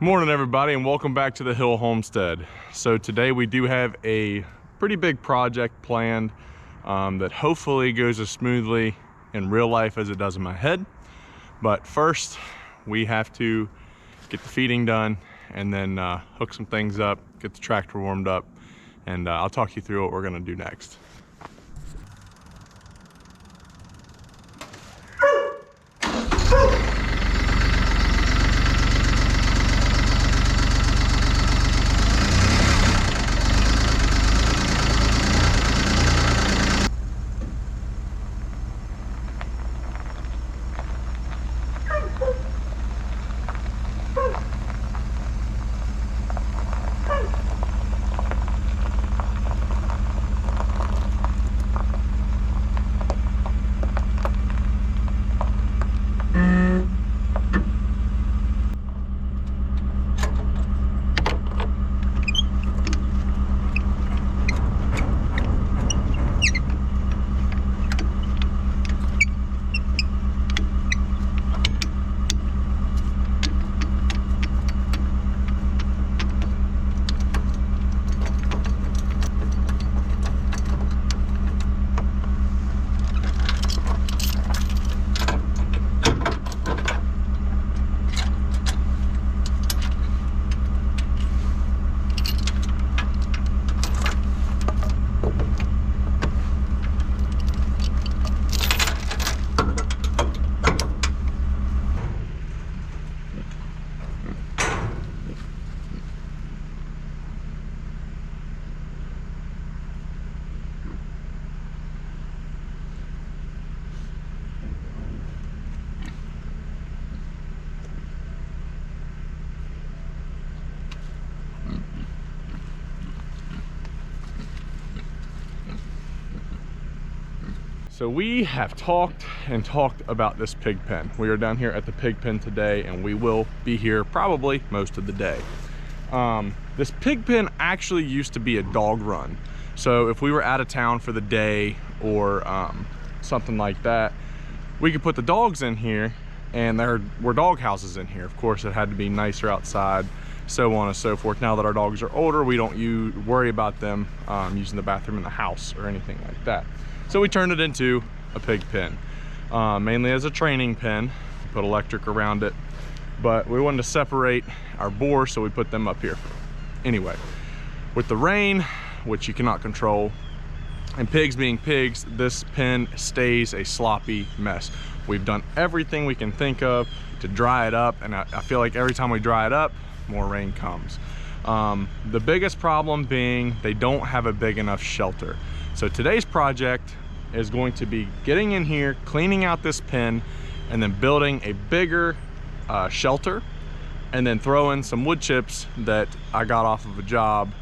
Morning everybody, and welcome back to the Hill Homestead. So today we do have a pretty big project planned that hopefully goes as smoothly in real life as it does in my head. But first we have to get the feeding done and then hook some things up, get the tractor warmed up, and I'll talk you through what we're gonna do next. So we have talked about this pig pen. We are down here at the pig pen today, and we will be here probably most of the day. This pig pen actually used to be a dog run. So if we were out of town for the day or something like that, we could put the dogs in here, and there were dog houses in here. Of course, it had to be nicer outside, so on and so forth. Now that our dogs are older, we don't worry about them using the bathroom in the house or anything like that. So we turned it into a pig pen, mainly as a training pen. We put electric around it, but we wanted to separate our boars, so we put them up here. Anyway, with the rain, which you cannot control, and pigs being pigs, this pen stays a sloppy mess. We've done everything we can think of to dry it up, and I feel like every time we dry it up, more rain comes. The biggest problem being they don't have a big enough shelter. So today's project is going to be getting in here, cleaning out this pen, and then building a bigger shelter, and then throw in some wood chips that I got off of a job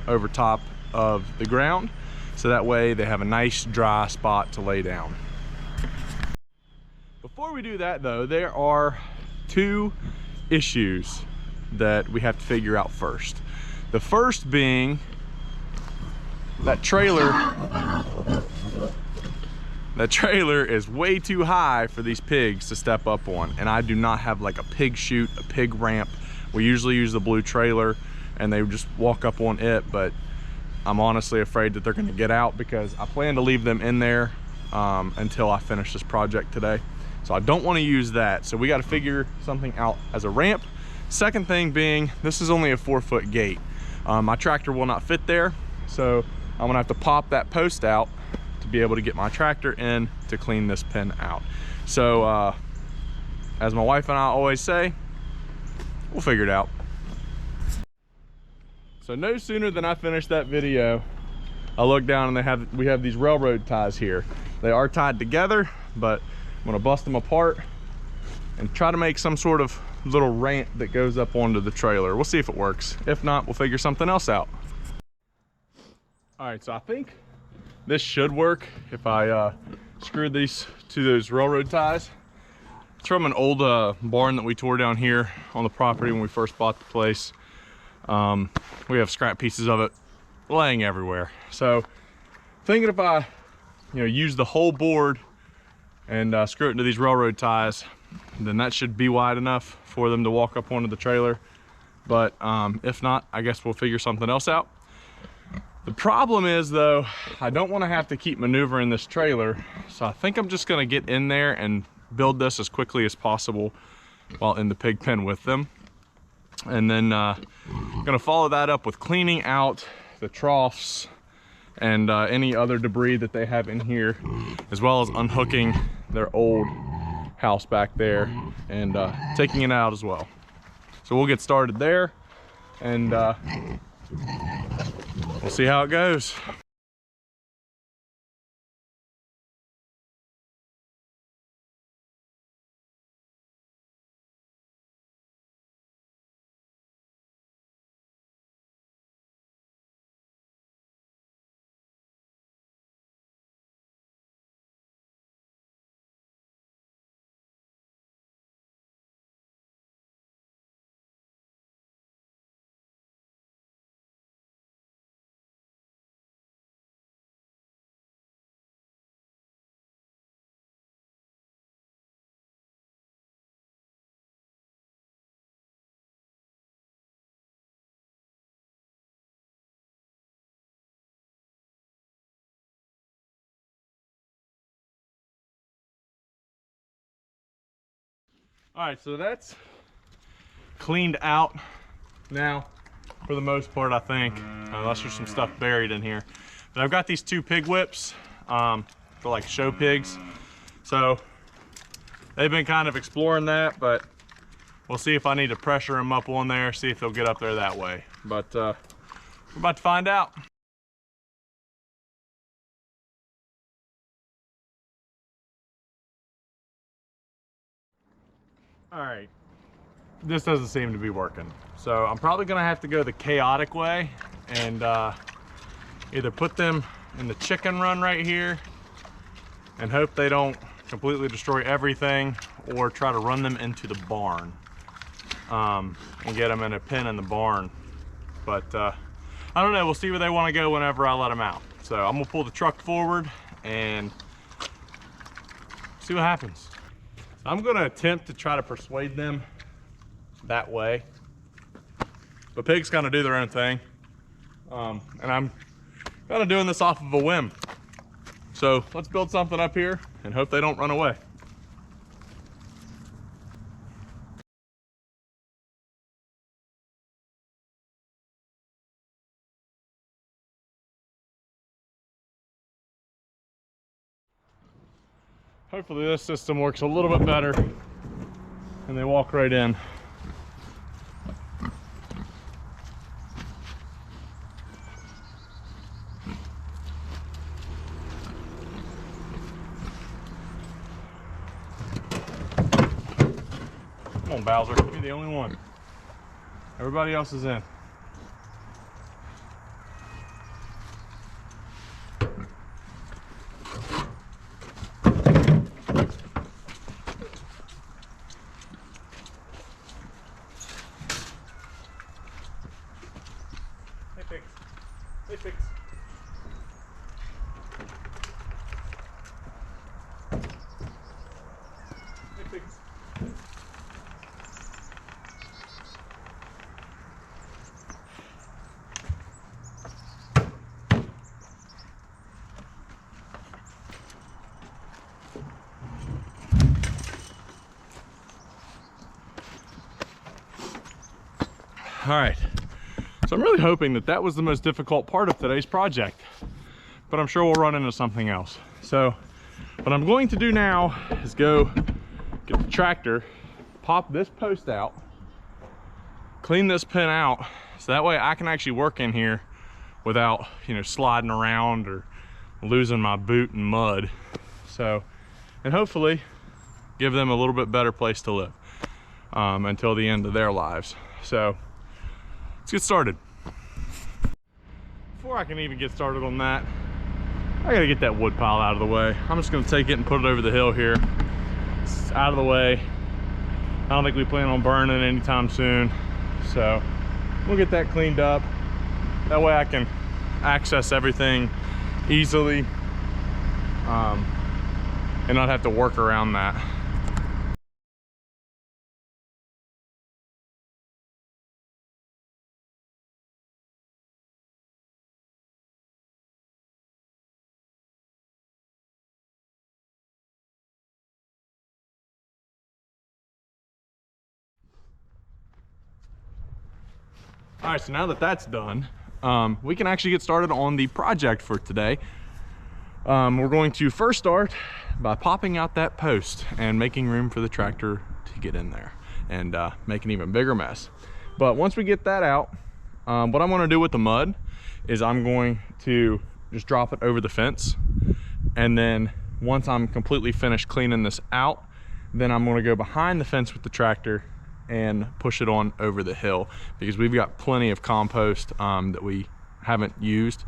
over top of the ground, so that way they have a nice dry spot to lay down. Before we do that though, there are two issues that we have to figure out first. The first being that trailer is way too high for these pigs to step up on, and I do not have like a pig chute, a pig ramp. We usually use the blue trailer and they just walk up on it, but I'm honestly afraid that they're going to get out because I plan to leave them in there until I finish this project today. So I don't want to use that, so we got to figure something out as a ramp. Second thing being, this is only a 4-foot gate. My tractor will not fit there, so I'm gonna have to pop that post out to be able to get my tractor in to clean this pen out. So as my wife and I always say, we'll figure it out. So no sooner than I finish that video, I look down and we have these railroad ties here. They are tied together, but I'm gonna bust them apart and try to make some sort of little ramp that goes up onto the trailer. We'll see if it works. If not, we'll figure something else out. All right, so I think this should work if I screw these to those railroad ties. It's from an old barn that we tore down here on the property when we first bought the place. We have scrap pieces of it laying everywhere. So thinking if I use the whole board and screw it into these railroad ties, then that should be wide enough for them to walk up onto the trailer. But if not, I guess we'll figure something else out. The problem is though, I don't want to have to keep maneuvering this trailer, so I think I'm just going to get in there and build this as quickly as possible while in the pig pen with them. And then gonna follow that up with cleaning out the troughs and any other debris that they have in here, as well as unhooking their old house back there and taking it out as well. So we'll get started there, and we'll see how it goes. All right, so that's cleaned out now for the most part, I think, unless there's some stuff buried in here. But I've got these 2 pig whips for like show pigs. So they've been kind of exploring that, but we'll see if I need to pressure them up on there, see if they'll get up there that way. But we're about to find out. All right, this doesn't seem to be working. So I'm probably gonna have to go the chaotic way and either put them in the chicken run right here and hope they don't completely destroy everything, or try to run them into the barn and get them in a pen in the barn. But I don't know, we'll see where they wanna go whenever I let them out. So I'm gonna pull the truck forward and see what happens. I'm gonna attempt to try to persuade them that way, but pigs kind of do their own thing, and I'm kind of doing this off of a whim. So let's build something up here and hope they don't run away. Hopefully this system works a little bit better and they walk right in. Come on, Bowser, you're the only one. Everybody else is in. Hey, pigs. Hey, pigs. Hey, pigs. All right, so I'm really hoping that that was the most difficult part of today's project, but I'm sure we'll run into something else. So what I'm going to do now is go get the tractor, pop this post out, clean this pin out, so that way I can actually work in here without, you know, sliding around or losing my boot in mud. So, and hopefully give them a little bit better place to live until the end of their lives. So let's get started. Before I can even get started on that, I gotta get that wood pile out of the way. I'm just gonna take it and put it over the hill here. It's out of the way. I don't think we plan on burning anytime soon. So we'll get that cleaned up. That way I can access everything easily and not have to work around that. All right, so now that that's done, we can actually get started on the project for today. We're going to first start by popping out that post and making room for the tractor to get in there and make an even bigger mess. But once we get that out, what I'm going to do with the mud is I'm going to just drop it over the fence, and then once I'm completely finished cleaning this out, then I'm going to go behind the fence with the tractor and push it on over the hill, because we've got plenty of compost that we haven't used,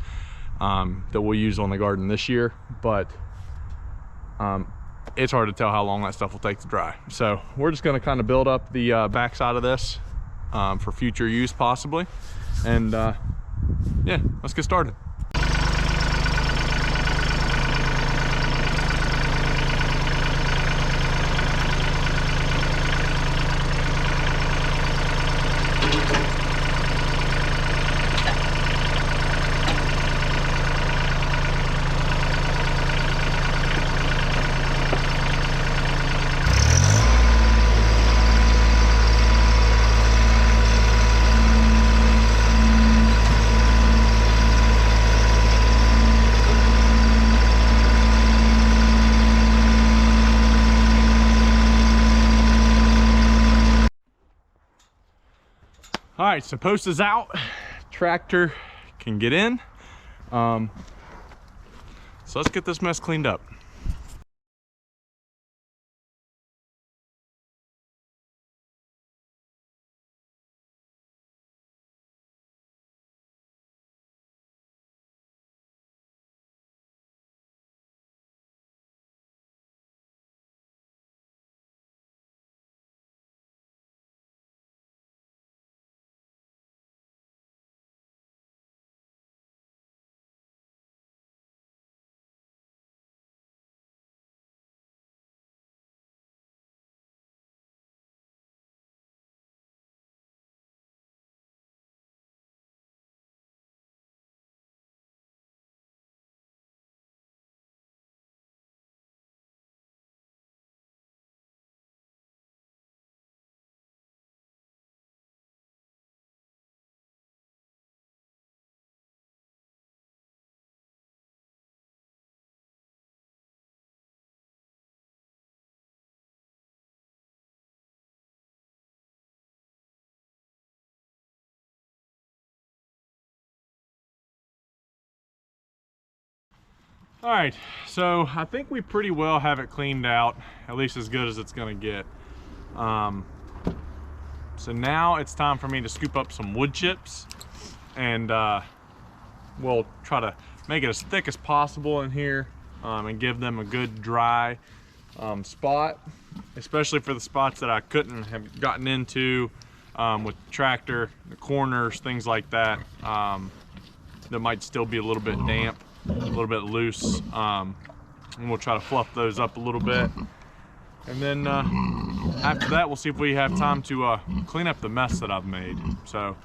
that we'll use on the garden this year, but it's hard to tell how long that stuff will take to dry. So we're just going to kind of build up the backside of this for future use possibly, and yeah, let's get started. All right, so post is out, tractor can get in. So let's get this mess cleaned up. All right, so I think we pretty well have it cleaned out, at least as good as it's gonna get. So now it's time for me to scoop up some wood chips, and we'll try to make it as thick as possible in here, and give them a good dry spot, especially for the spots that I couldn't have gotten into with the tractor, the corners, things like that, that might still be a little bit damp, a little bit loose, and we'll try to fluff those up a little bit, and then after that we'll see if we have time to clean up the mess that I've made. So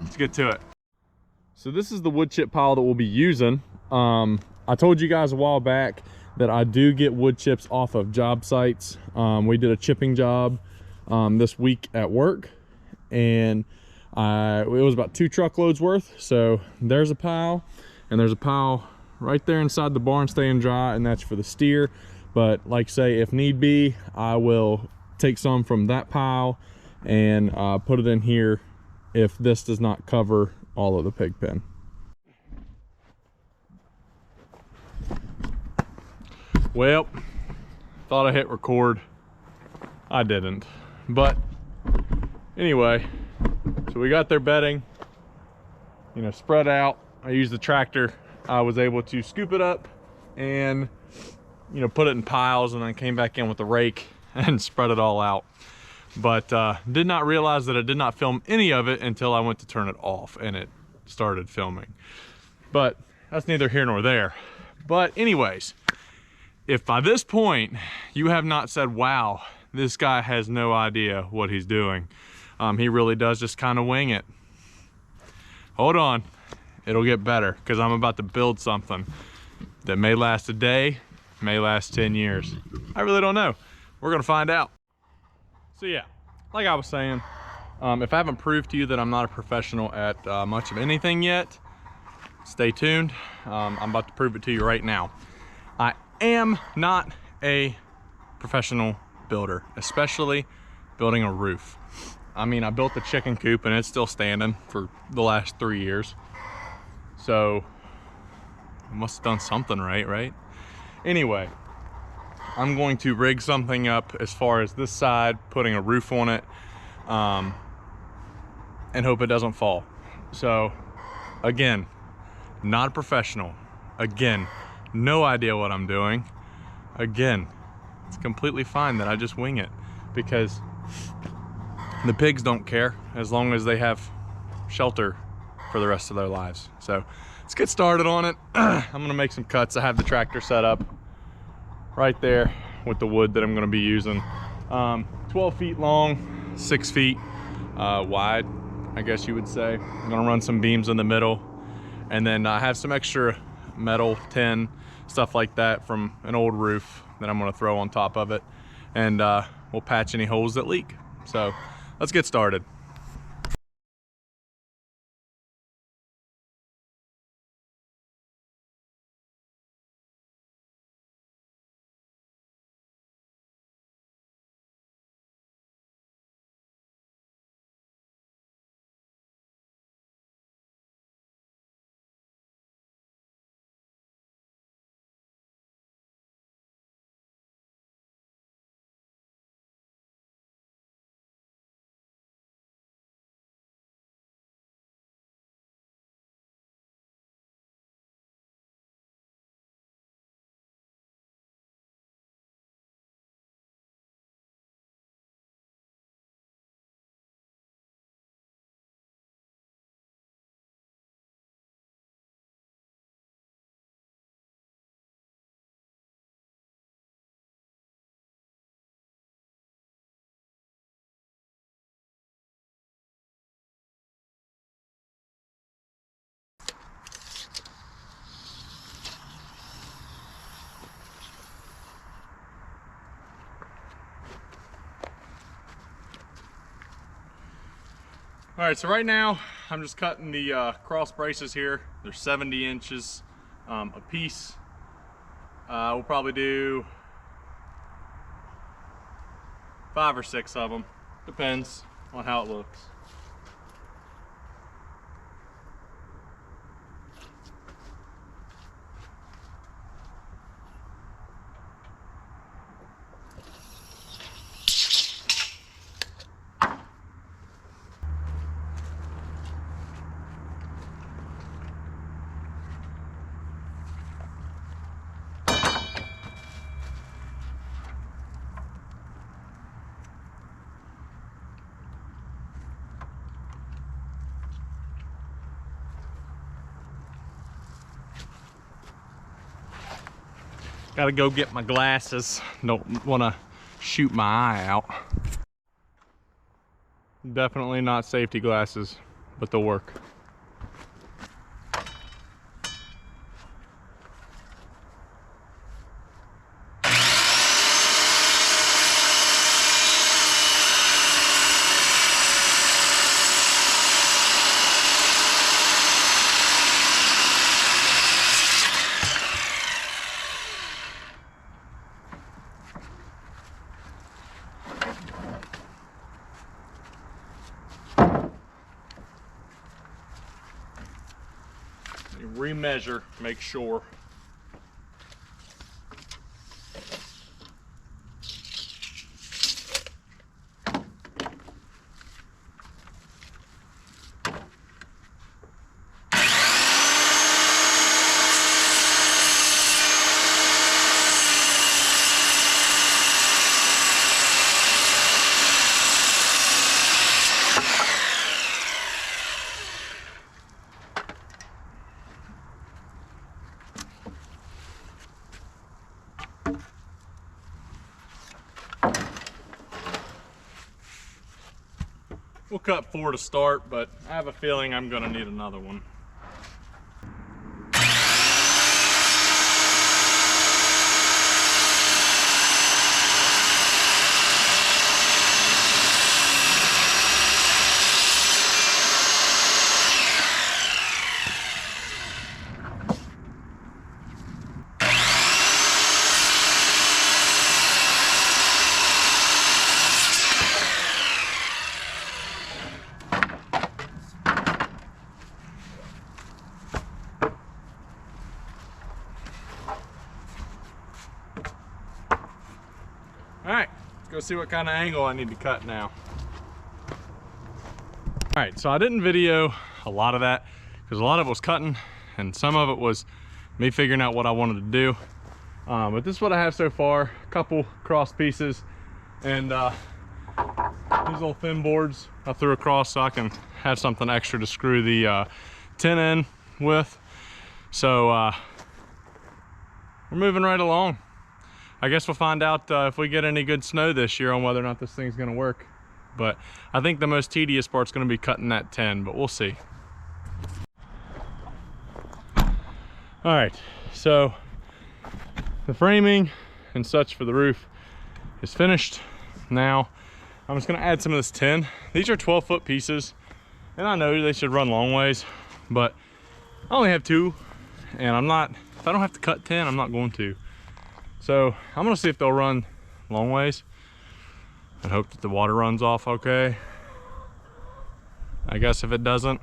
let's get to it. So this is the wood chip pile that we'll be using. I told you guys a while back that I do get wood chips off of job sites. We did a chipping job this week at work, and it was about 2 truckloads worth. So there's a pile, and there's a pile right there inside the barn staying dry, and that's for the steer. But like say, if need be, I will take some from that pile and put it in here if this does not cover all of the pig pen. Well, thought I hit record. I didn't. But anyway, so we got their bedding, you know, spread out. I used the tractor. I was able to scoop it up and, you know, put it in piles, and then came back in with the rake and spread it all out. But did not realize that I did not film any of it until I went to turn it off and it started filming. But that's neither here nor there. But anyways, if by this point you have not said, wow, this guy has no idea what he's doing, he really does just kind of wing it, hold on, it'll get better, because I'm about to build something that may last a day, may last 10 years. I really don't know. We're gonna find out. So yeah, like I was saying, If I haven't proved to you that I'm not a professional at much of anything yet, stay tuned. I'm about to prove it to you right now. I am not a professional builder, especially building a roof. I mean, I built the chicken coop and it's still standing for the last 3 years. So I must have done something right? Anyway, I'm going to rig something up as far as this side, putting a roof on it, and hope it doesn't fall. So again, not a professional. Again, no idea what I'm doing. Again, it's completely fine that I just wing it, because the pigs don't care as long as they have shelter for the rest of their lives. So let's get started on it. I'm gonna make some cuts. I have the tractor set up right there with the wood that I'm gonna be using. 12 feet long, 6 feet wide, I guess you would say. I'm gonna run some beams in the middle, and then I have some extra metal, tin, stuff like that from an old roof that I'm gonna throw on top of it, and we'll patch any holes that leak. So let's get started. All right, so right now I'm just cutting the cross braces here. They're 70 inches a piece. We'll probably do 5 or 6 of them. Depends on how it looks. Gotta go get my glasses. Don't wanna shoot my eye out. Definitely not safety glasses, but they'll work. Remeasure, make sure. We'll cut 4 to start, but I have a feeling I'm gonna need another one. All right, let's go see what kind of angle I need to cut now. All right, so I didn't video a lot of that because a lot of it was cutting and some of it was me figuring out what I wanted to do. But this is what I have so far. A couple cross pieces and these little thin boards I threw across so I can have something extra to screw the tin in with. So we're moving right along. I guess we'll find out if we get any good snow this year on whether or not this thing's gonna work. But I think the most tedious part's gonna be cutting that tin, but we'll see. All right, so the framing and such for the roof is finished. Now, I'm just gonna add some of this tin. These are 12-foot pieces, and I know they should run long ways, but I only have 2, and if I don't have to cut 10, I'm not going to. So I'm gonna see if they'll run long ways and hope that the water runs off okay. I guess if it doesn't,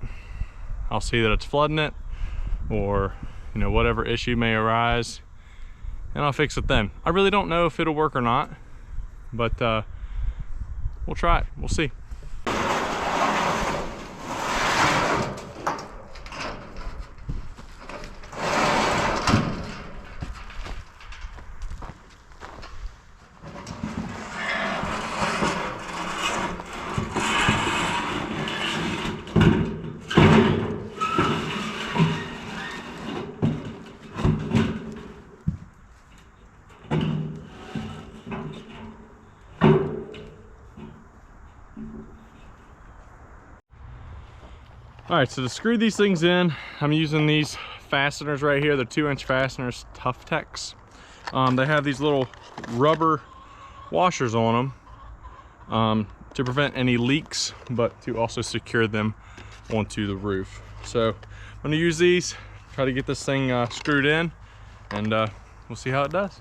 I'll see that it's flooding it or, you know, whatever issue may arise, and I'll fix it then. I really don't know if it'll work or not, but we'll try it, we'll see. All right, so to screw these things in, I'm using these fasteners right here. They're 2-inch fasteners, Tough Techs. They have these little rubber washers on them to prevent any leaks, but to also secure them onto the roof. So I'm gonna use these, try to get this thing screwed in, and we'll see how it does.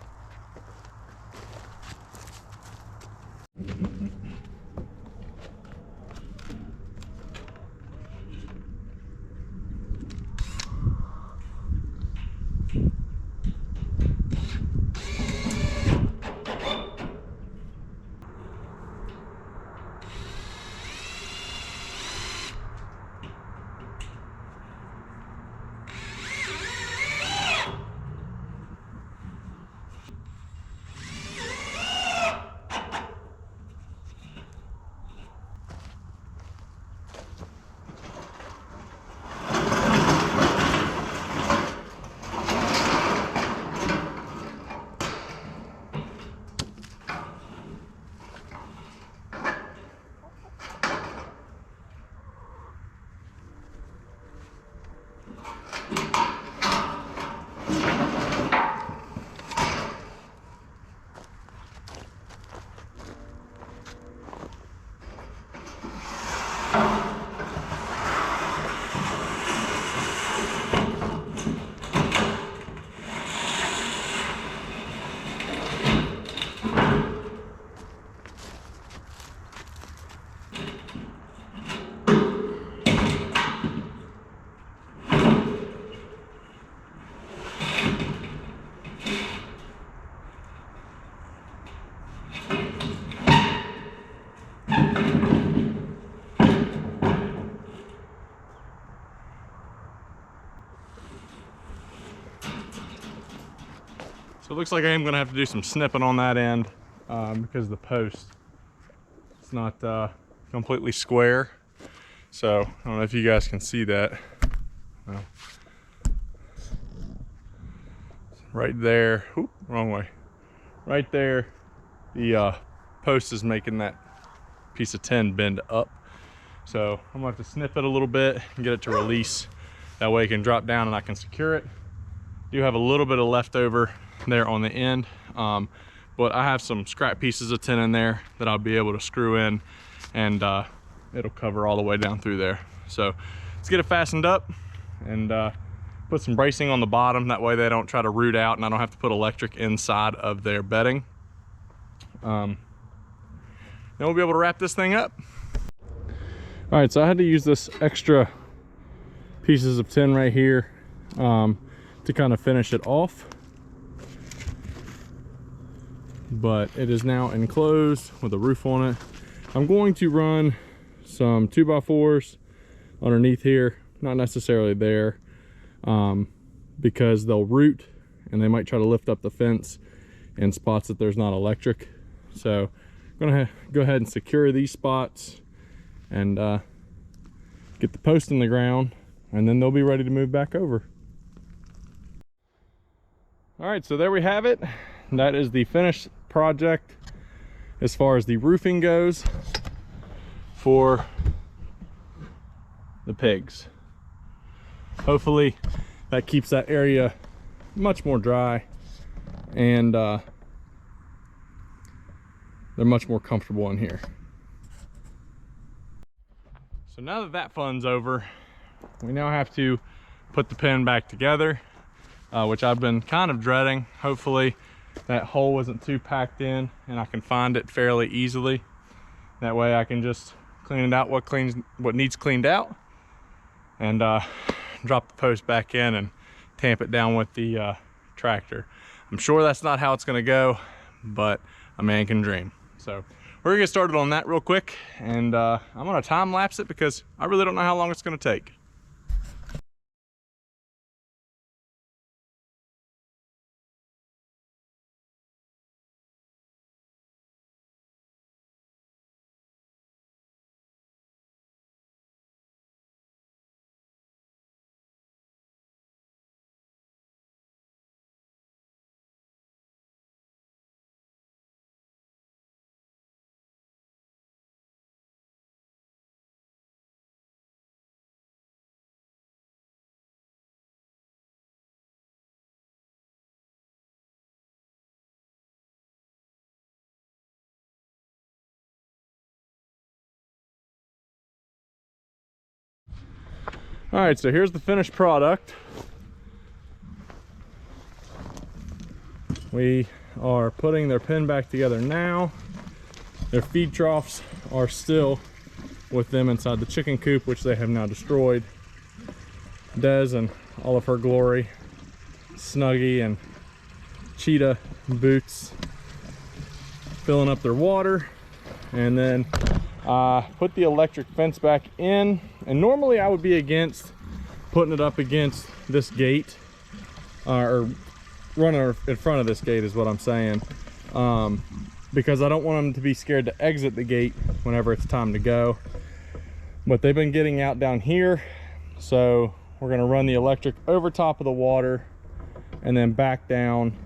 So it looks like I am gonna have to do some snipping on that end because the post, it's not completely square. So I don't know if you guys can see that. Well, right there, oop, wrong way. Right there, the post is making that piece of tin bend up. So I'm gonna have to snip it a little bit and get it to release. That way it can drop down and I can secure it. Do have a little bit of leftover there on the end, but I have some scrap pieces of tin in there that I'll be able to screw in, and it'll cover all the way down through there. So let's get it fastened up and put some bracing on the bottom. That way they don't try to root out and I don't have to put electric inside of their bedding. Then we'll be able to wrap this thing up. All right, so I had to use this extra pieces of tin right here to kind of finish it off. but it is now enclosed with a roof on it. I'm going to run some 2x4s underneath here, not necessarily there, because they'll root and they might try to lift up the fence in spots that there's not electric. So I'm gonna go ahead and secure these spots and get the post in the ground, and then they'll be ready to move back over. All right, so there we have it. That is the finished project as far as the roofing goes for the pigs. Hopefully that keeps that area much more dry, and they're much more comfortable in here. So now that that fun's over, we now have to put the pen back together, which I've been kind of dreading. Hopefully that hole wasn't too packed in and I can find it fairly easily. That way I can just clean it out, what needs cleaned out, and drop the post back in and tamp it down with the tractor. I'm sure that's not how it's gonna go, but a man can dream. So we're gonna get started on that real quick, and I'm gonna time lapse it because I really don't know how long it's gonna take. All right, so here's the finished product. We are putting their pen back together now. Their feed troughs are still with them inside the chicken coop, which they have now destroyed. Des and all of her glory, Snuggie and Cheetah boots, filling up their water, and then put the electric fence back in. And normally I would be against putting it up against this gate, or running in front of this gate is what I'm saying, because I don't want them to be scared to exit the gate whenever it's time to go. But they've been getting out down here, so we're going to run the electric over top of the water and then back down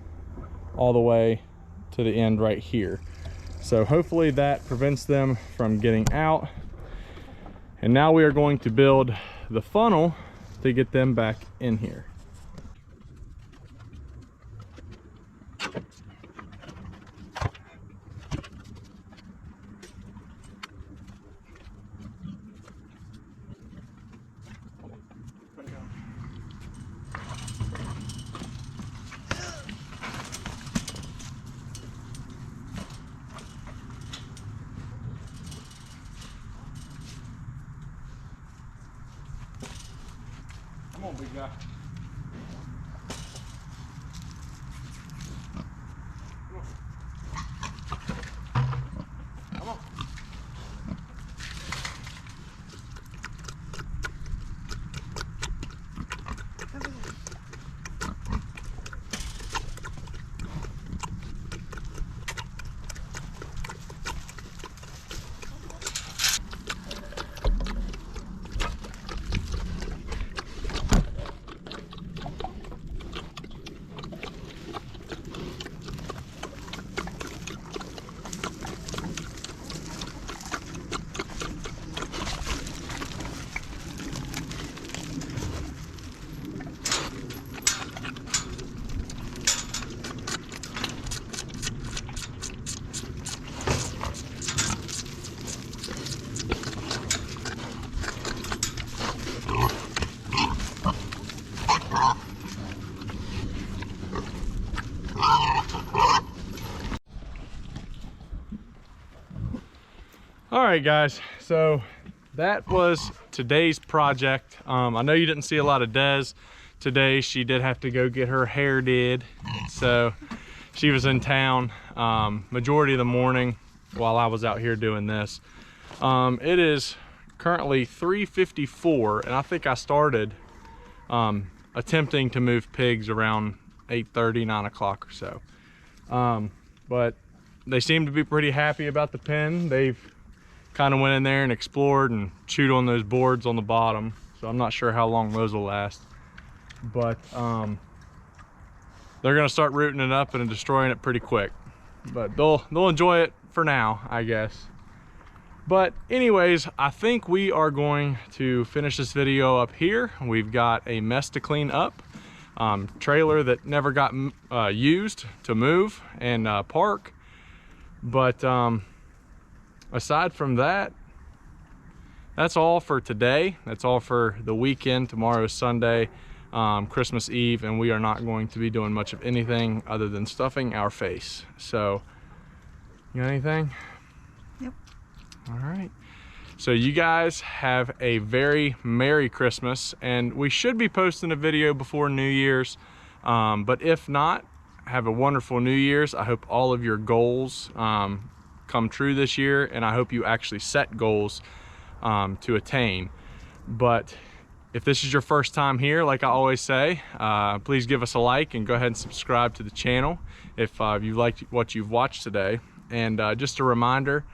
all the way to the end right here. So hopefully that prevents them from getting out. And now we are going to build the funnel to get them back in here. Come on, big guy. Come on. All right, guys, so that was today's project. I know you didn't see a lot of Des today. She did have to go get her hair did, so she was in town. majority of the morning while I was out here doing this. It is currently 3:54, and I think I started attempting to move pigs around 8:30, 9 o'clock or so. But they seem to be pretty happy about the pen. They've kind of went in there and explored and chewed on those boards on the bottom, so I'm not sure how long those will last. But they're gonna start rooting it up and destroying it pretty quick, but they'll enjoy it for now, I guess. But anyways, I think we are going to finish this video up here. We've got a mess to clean up, trailer that never got used to move and park. But aside from that, that's all for today. That's all for the weekend. Tomorrow is Sunday, Christmas Eve, and we are not going to be doing much of anything other than stuffing our face. So, you got anything? Yep. All right. So you guys have a very Merry Christmas, and we should be posting a video before New Year's. But if not, have a wonderful New Year's. I hope all of your goals come true this year, and I hope you actually set goals to attain. But if this is your first time here, like I always say, please give us a like and go ahead and subscribe to the channel if you liked what you've watched today. And just a reminder,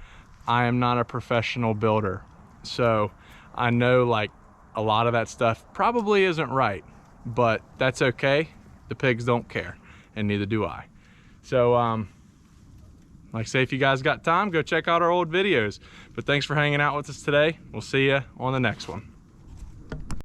I am not a professional builder, so I know like a lot of that stuff probably isn't right, but that's okay. The pigs don't care, and neither do I. So like I say, if you guys got time, go check out our old videos. But thanks for hanging out with us today. We'll see you on the next one.